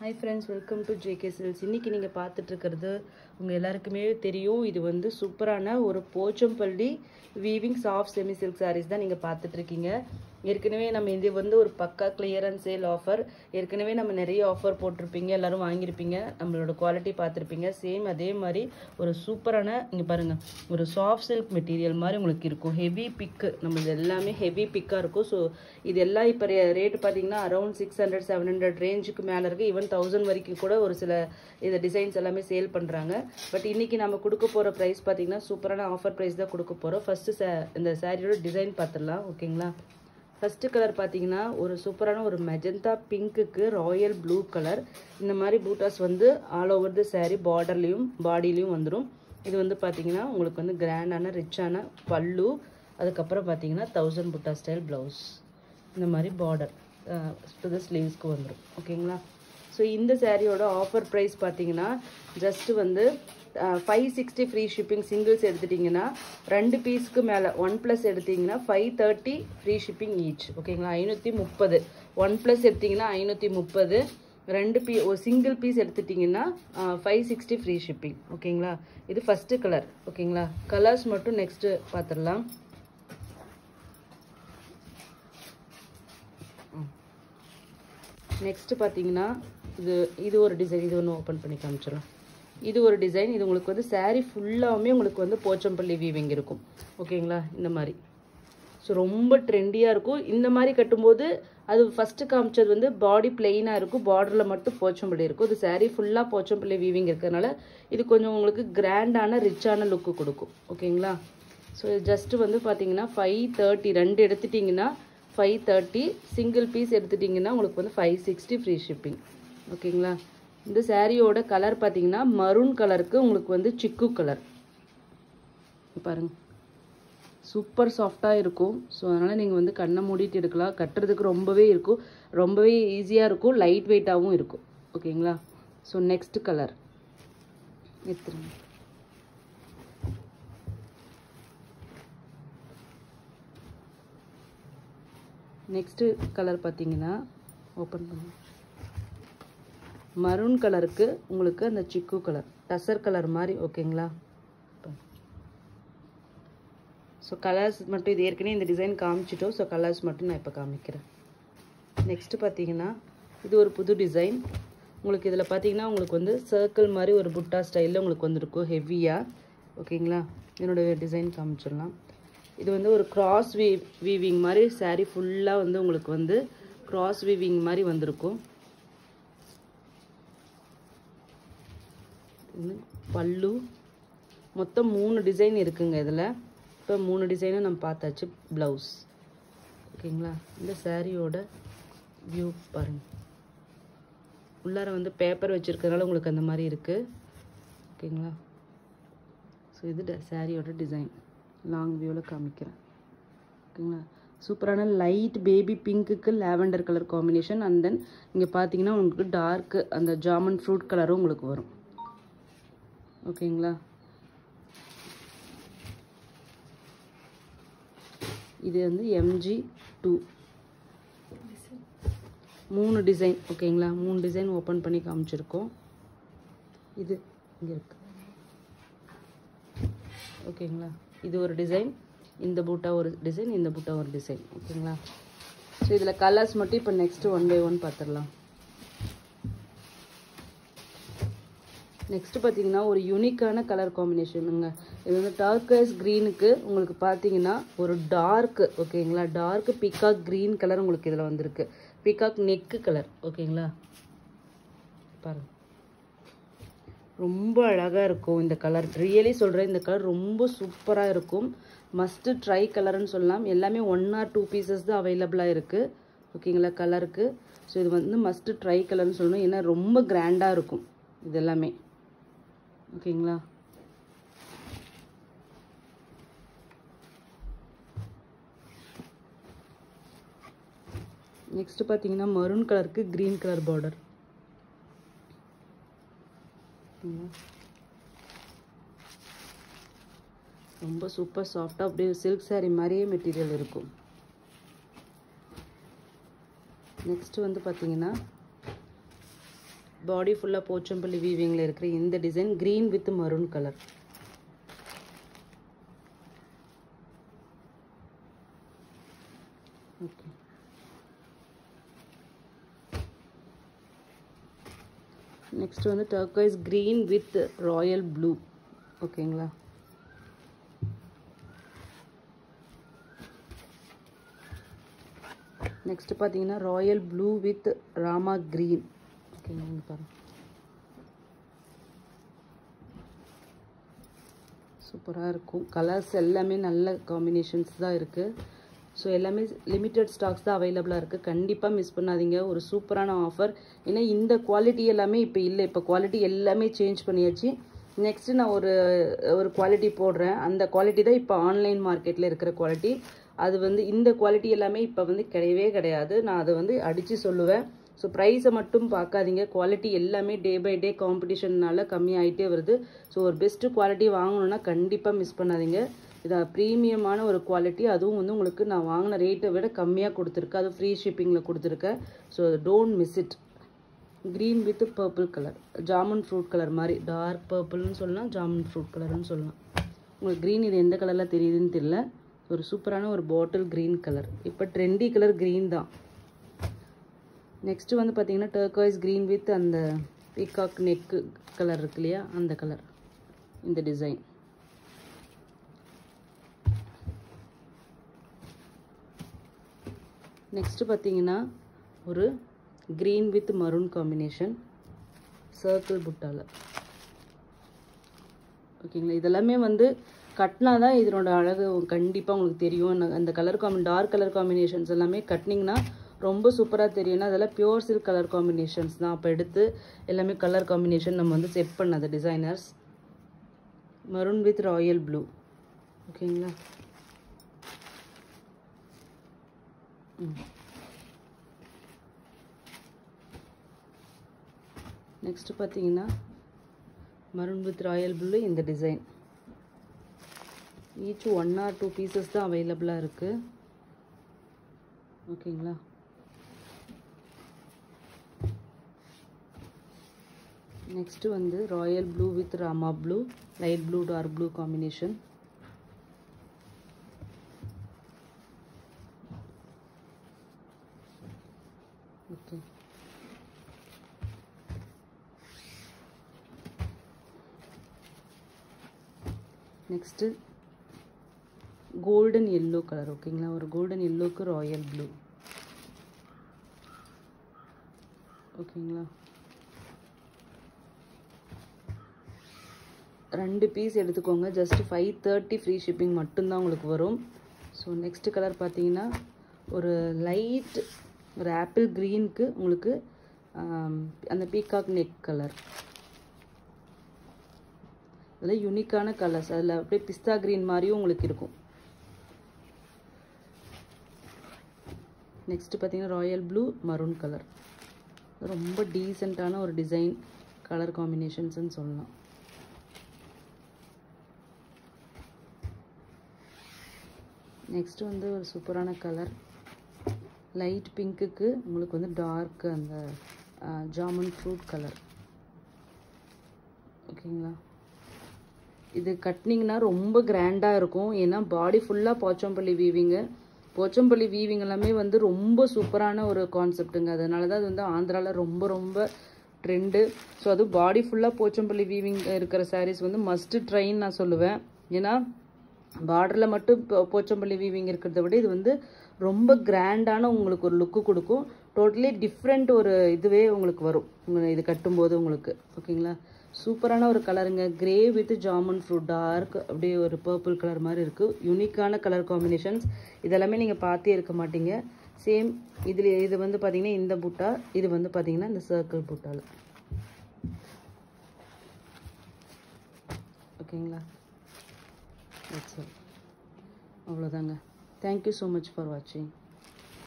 Hi friends, welcome to JK Silks. இன்னைக்கு நீங்க பார்த்துட்டு இருக்கிறது உங்க எல்லாருக்குமே தெரியும். இது வந்து சூப்பரான ஒரு Pochampalli weaving soft semi silk sarees தான் நீங்க பார்த்துட்டு இருக்கீங்க. ஏற்கனவே நம்ம இது வந்து ஒரு பக்கா கிளியரன்ஸ் சேல் ஆஃபர். ஏற்கனவே நம்ம நிறைய ஆஃபர் போட்டிருப்பீங்க, எல்லாரும் வாங்கியிருப்பீங்க, நம்மளோட குவாலிட்டி பார்த்துருப்பீங்க. சேம் அதே மாதிரி ஒரு சூப்பரான இங்க பாருங்க, ஒரு சாஃப்ட் சில்க் மெட்டீரியல் மாதிரி உங்களுக்கு இருக்கும். ஹெவி பிக்கு, நம்ம இது எல்லாமே ஹெவி பிக்காக இருக்கும். ஸோ இது எல்லாம் இப்போ ரேட்டு பார்த்தீங்கன்னா அரௌண்ட் 600-700 ரேஞ்சுக்கு மேலே இருக்குது. ஈவன் 1000 வரைக்கும் கூட ஒரு சில இது டிசைன்ஸ் எல்லாமே சேல் பண்ணுறாங்க. பட் இன்னைக்கு நம்ம கொடுக்க போகிற ப்ரைஸ் பார்த்தீங்கன்னா சூப்பரான ஆஃபர் ப்ரைஸ் தான் கொடுக்க போகிறோம். ஃபஸ்ட்டு இந்த சாரியோட டிசைன் பார்த்துடலாம். ஓகேங்களா? ஃபஸ்ட்டு கலர் பார்த்தீங்கன்னா ஒரு சூப்பரான ஒரு மெஜந்தா பிங்க்குக்கு ராயல் ப்ளூ கலர். இந்த மாதிரி பூட்டாஸ் வந்து ஆல் ஓவர் த சாரீ பார்டர்லேயும் பாடியிலையும் வந்துடும். இது வந்து பார்த்தீங்கன்னா உங்களுக்கு வந்து கிராண்டான ரிச்சான பல்லு. அதுக்கப்புறம் பார்த்தீங்கன்னா 1000 புட்டா ஸ்டைல் ப்ளவுஸ். இந்த மாதிரி பார்டர் டு ஸ்லீவ்ஸ்க்கு வந்துடும். ஓகேங்களா? ஸோ இந்த சாரியோட ஆஃபர் ப்ரைஸ் பார்த்தீங்கன்னா ஜஸ்ட் வந்து 560 ஃப்ரீ ஷிப்பிங். சிங்கிள்ஸ் எடுத்துட்டிங்கன்னா 2 பீஸ்க்கு மேலே 1+ எடுத்திங்கன்னா 530 ஃப்ரீ ஷிப்பிங் ஈச். ஓகேங்களா? 530. 1+ எடுத்திங்கன்னா 530. ஒரு சிங்கிள் பீஸ் எடுத்துட்டிங்கன்னா 560 ஃப்ரீ ஷிப்பிங். ஓகேங்களா? இது ஃபஸ்ட்டு கலர். ஓகேங்களா? கலர்ஸ் மட்டும் நெக்ஸ்ட்டு பார்த்துடலாம். நெக்ஸ்ட் பார்த்தீங்கன்னா இது ஒரு டிசைன். இது ஒன்று ஓப்பன் பண்ணி காமிச்சிடலாம். இது ஒரு டிசைன். இது உங்களுக்கு வந்து சாரீ ஃபுல்லாகவுமே உங்களுக்கு வந்து போச்சம்பள்ளி வீவிங் இருக்கும். ஓகேங்களா? இந்த மாதிரி. ஸோ ரொம்ப ட்ரெண்டியாக இருக்கும். இந்த மாதிரி கட்டும்போது அது ஃபஸ்ட்டு காமிச்சது வந்து பாடி பிளெயினாக இருக்கும், பார்டரில் மட்டும் போச்சம்பள்ளி இருக்கும். இது சாரீ ஃபுல்லாக போச்சம்பள்ளி வீவிங் இருக்கிறதுனால இது கொஞ்சம் உங்களுக்கு கிராண்டான ரிச்சான லுக்கு கொடுக்கும். ஓகேங்களா? ஸோ ஜஸ்ட்டு வந்து பார்த்தீங்கன்னா 530. 2 எடுத்துட்டிங்கன்னா 530. சிங்கிள் பீஸ் எடுத்துட்டிங்கன்னா உங்களுக்கு வந்து 560 ஃப்ரீ ஷிப்பிங். ஓகேங்களா? இந்த சாரியோட கலர் பார்த்தீங்கன்னா மரூன் கலருக்கு உங்களுக்கு வந்து சிக்கு கலர். பாருங்க, சூப்பர் சாஃப்டாக இருக்கும். ஸோ அதனால் நீங்கள் வந்து கண்ணை மூடிட்டு எடுக்கலாம். கட்டுறதுக்கு ரொம்பவே இருக்கும், ரொம்பவே ஈஸியாக இருக்கும், லைட் வெயிட்டாகவும் இருக்கும். ஓகேங்களா? ஸோ நெக்ஸ்ட் கலர் எடுத்துருங்க. நெக்ஸ்ட்டு கலர் பார்த்தீங்கன்னா ஓப்பன் பண்ணு. மரூன் கலருக்கு உங்களுக்கு அந்த சிக்கு கலர், டசர் கலர் மாதிரி. ஓகேங்களா? ஸோ கலர்ஸ் மட்டும் இது ஏற்கனவே இந்த டிசைன் காமிச்சிட்டோம். ஸோ கலர்ஸ் மட்டும் நான் இப்போ காமிக்கிறேன். நெக்ஸ்ட்டு பார்த்தீங்கன்னா இது ஒரு புது டிசைன். உங்களுக்கு இதில் பார்த்தீங்கன்னா உங்களுக்கு வந்து சர்க்கிள் மாதிரி ஒரு புட்டா ஸ்டைலில் உங்களுக்கு வந்துருக்கும் ஹெவியாக. ஓகேங்களா? என்னோடய டிசைன் காமிச்சிடலாம். இது வந்து ஒரு கிராஸ் வீவிங் மாதிரி சாரீ ஃபுல்லாக வந்து உங்களுக்கு வந்து கிராஸ் வீவிங் மாதிரி வந்திருக்கும். பல்லு மொத்தம் 3 டிசைன் இருக்குங்க இதில். இப்போ 3 டிசைனும் நம்ம பார்த்தாச்சு. ப்ளவுஸ். ஓகேங்களா? இந்த சாரியோட வியூ பாருங்கள். உள்ளார வந்து பேப்பர் வச்சுருக்கிறதுனால உங்களுக்கு அந்த மாதிரி இருக்குது. ஓகேங்களா? ஸோ இது சாரியோட டிசைன். லாங் வியூவில் காமிக்கிறேன். ஓகேங்களா? சூப்பரான லைட் பேபி பிங்க்குக்கு lavender colour combination. And then இங்கே பார்த்தீங்கன்னா உங்களுக்கு டார்க்கு அந்த ஜாமன் ஃப்ரூட் கலரும் உங்களுக்கு வரும். ஓகேங்களா? இது வந்து MG2. 3 டிசைன். ஓகேங்களா? 3 டிசைன் ஓப்பன் பண்ணி காமிச்சிருக்கோம். இது இங்கே இருக்கு. ஓகேங்களா? இது ஒரு டிசைன், இந்த பூட்டா ஒரு டிசைன், இந்த பூட்டா ஒரு டிசைன். ஓகேங்களா? ஸோ இதில் கலர்ஸ் மட்டும் இப்போ நெக்ஸ்ட்டு 1 by 1 பார்த்துடலாம். நெக்ஸ்ட்டு பார்த்தீங்கன்னா ஒரு யூனிக்கான கலர் காம்பினேஷனுங்க. இது வந்து டர்க்கைஸ் க்ரீனுக்கு உங்களுக்கு பார்த்தீங்கன்னா ஒரு டார்க்கு. ஓகேங்களா? டார்க்கு பீகாக் க்ரீன் கலர் உங்களுக்கு இதில் வந்திருக்கு. Peacock neck colour. ஓகேங்களா? பாருங்கள், ரொம்ப அழகாக இருக்கும் இந்த கலர். ரியலி சொல்கிறேன், இந்த கலர் ரொம்ப சூப்பராக இருக்கும். மஸ்ட்டு ட்ரை கலர்னு சொல்லலாம். எல்லாமே 1 or 2 பீசஸ் தான் அவைலபிளாக இருக்குது. ஓகேங்களா? கலருக்கு. ஸோ இது வந்து மஸ்ட்டு ட்ரை கலர்னு சொல்லணும். ஏன்னா ரொம்ப கிராண்டாக இருக்கும் இது எல்லாமே. ஓகேங்களா? நெக்ஸ்ட் பார்த்தீங்கன்னா மரூன் கலருக்கு க்ரீன் கலர் பார்டர். ரொம்ப சூப்பர் சாஃப்டாக அப்படியே சில்க் சாரீ மாதிரியே மெட்டீரியல் இருக்கும். நெக்ஸ்ட் வந்து பார்த்தீங்கன்னா பாடி ஃபுல்லாக போச்சம்பள்ளி வீவிங்கில் இருக்கிற இந்த design green with maroon colour. Okay, next வந்து turquoise green with royal blue. ஓகேங்களா, நெக்ஸ்ட் பார்த்தீங்கன்னா royal blue with Rama green. ஓகேங்க, பாருங்க சூப்பராக இருக்கும். கலர்ஸ் எல்லாமே நல்ல காம்பினேஷன்ஸ் தான் இருக்குது. ஸோ எல்லாமே லிமிட்டட் ஸ்டாக்ஸ் தான் அவைலபிளாக இருக்குது. கண்டிப்பாக மிஸ் பண்ணாதீங்க. ஒரு சூப்பரான ஆஃபர். ஏன்னா இந்த குவாலிட்டி எல்லாமே இப்போ இல்லை. இப்போ குவாலிட்டி எல்லாமே சேஞ்ச் பண்ணியாச்சு. நெக்ஸ்ட்டு நான் ஒரு குவாலிட்டி போடுறேன். அந்த குவாலிட்டி தான் இப்போ ஆன்லைன் மார்க்கெட்டில் இருக்கிற குவாலிட்டி. அது வந்து இந்த குவாலிட்டி எல்லாமே இப்போ வந்து கிடையவே கிடையாது. நான் அதை வந்து அடித்து சொல்லுவேன். ஸோ ப்ரைஸை மட்டும் பார்க்காதீங்க. குவாலிட்டி எல்லாமே டே பை டே காம்படிஷன்னால கம்மியாகிட்டே வருது. ஸோ ஒரு பெஸ்ட்டு குவாலிட்டி வாங்கணுன்னா கண்டிப்பாக மிஸ் பண்ணாதீங்க. இது ப்ரீமியமான ஒரு குவாலிட்டி. அதுவும் வந்து உங்களுக்கு நான் வாங்கின ரேட்டை விட கம்மியாக கொடுத்துருக்கேன். அது ஃப்ரீ ஷிப்பிங்கில் கொடுத்துருக்கேன். So don't miss it. Green with purple colour, jamun fruit colour மாதிரி, டார்க் பர்பிள்னு சொல்லலாம், ஜாமுன் ஃப்ரூட் கலர்னு சொல்லலாம். உங்களுக்கு க்ரீன் இது எந்த கலரில் தெரியுதுன்னு தெரியல. ஒரு சூப்பரான ஒரு பாட்டில் க்ரீன் கலர். இப்போ ட்ரெண்டி கலர் க்ரீன் தான். நெக்ஸ்ட்டு வந்து பார்த்தீங்கன்னா டர்க்வைஸ் க்ரீன் வித் அந்த பீகாக் நெக்கு கலர் இருக்கு இல்லையா, அந்த கலர், இந்த டிசைன். நெக்ஸ்ட்டு பார்த்தீங்கன்னா ஒரு green with maroon combination circle புட்டால. ஓகேங்களா, இதெல்லாமே வந்து கட்டினா தான் இதனோட அழகு கண்டிப்பாக உங்களுக்கு தெரியும். அந்த கலர் டார்க் கலர் காம்பினேஷன்ஸ் எல்லாமே கட்டினீங்கன்னா ரொம்ப சூப்பராக தெரியும்னா அதெல்லாம் பியூர் சில்க் கலர் காம்பினேஷன்ஸ் தான். அப்போ எடுத்து எல்லாமே கலர் காம்பினேஷன் நம்ம வந்து செட் பண்ணது designers. Maroon with royal blue. ஓகேங்களா, நெக்ஸ்ட் பார்த்தீங்கன்னா மரூன் வித் ராயல் ப்ளூ இந்த டிசைன். ஈச் 1 or 2 பீசஸ் தான் அவைலபிளாக இருக்குது. ஓகேங்களா, நெக்ஸ்ட்டு வந்து ராயல் ப்ளூ வித் ராமா blue, light blue dark blue combination. Okay, next golden yellow colour. ஓகேங்களா, ஒரு கோல்டன் எல்லோக்கு ராயல் ப்ளூ. ஓகேங்களா, 2 பீஸ் எடுத்துக்கோங்க. ஜஸ்ட் 530 ஃப்ரீ ஷிப்பிங் மட்டும்தான் உங்களுக்கு வரும். ஸோ நெக்ஸ்ட் கலர் பார்த்தீங்கன்னா ஒரு லைட் ஒரு ஆப்பிள் க்ரீனுக்கு உங்களுக்கு அந்த பீகாக் நெக் கலர். அதில் யூனிக்கான கலர்ஸ். அதில் அப்படியே பிஸ்தா க்ரீன் மாதிரியும் உங்களுக்கு இருக்கும். நெக்ஸ்ட்டு பார்த்தீங்கன்னா ராயல் ப்ளூ மரூன் கலர். ரொம்ப டீசெண்டான ஒரு டிசைன் கலர் காம்பினேஷன்ஸ்ன்னு சொல்லலாம். நெக்ஸ்ட்டு வந்து ஒரு சூப்பரான கலர் லைட் பிங்க்குக்கு உங்களுக்கு வந்து டார்க் அந்த ஜாமுன் ஃப்ரூட் கலர். ஓகேங்களா, இது கட்டினீங்கன்னா ரொம்ப கிராண்டாக இருக்கும். ஏன்னா பாடி ஃபுல்லாக போச்சம்பள்ளி வீவிங்கு. போச்சம்பள்ளி வீவிங் எல்லாமே வந்து ரொம்ப சூப்பரான ஒரு கான்செப்ட்டுங்க. அதனால தான் அது வந்து ஆந்திராவில் ரொம்ப ரொம்ப ட்ரெண்டு. ஸோ அது பாடி ஃபுல்லாக போச்சம்பள்ளி வீவிங் இருக்கிற சாரீஸ் வந்து மஸ்ட்டு ட்ரைன்னு நான் சொல்லுவேன். ஏன்னா பார்டரில் மட்டும் போச்சம்பள்ளி வீவிங் இருக்கிறத விட இது வந்து ரொம்ப கிராண்டான உங்களுக்கு ஒரு லுக்கு கொடுக்கும். டோட்டலி டிஃப்ரெண்ட் ஒரு இதுவே உங்களுக்கு வரும் இது கட்டும்போது உங்களுக்கு. ஓகேங்களா, சூப்பரான ஒரு கலருங்க. Grey with jamun fruit dark அப்படியே ஒரு பர்பிள் கலர் மாதிரி இருக்குது. யூனிக்கான கலர் காம்பினேஷன்ஸ். இதெல்லாமே நீங்கள் பார்த்தே இருக்க மாட்டீங்க. சேம் இது வந்து பார்த்தீங்கன்னா இந்த புட்டா, இது வந்து பார்த்தீங்கன்னா இந்த சர்க்கிள் புட்டால். ஓகேங்களா, அவ்வளோதாங்க. தேங்க்யூ ஸோ மச் ஃபார் வாட்சிங்.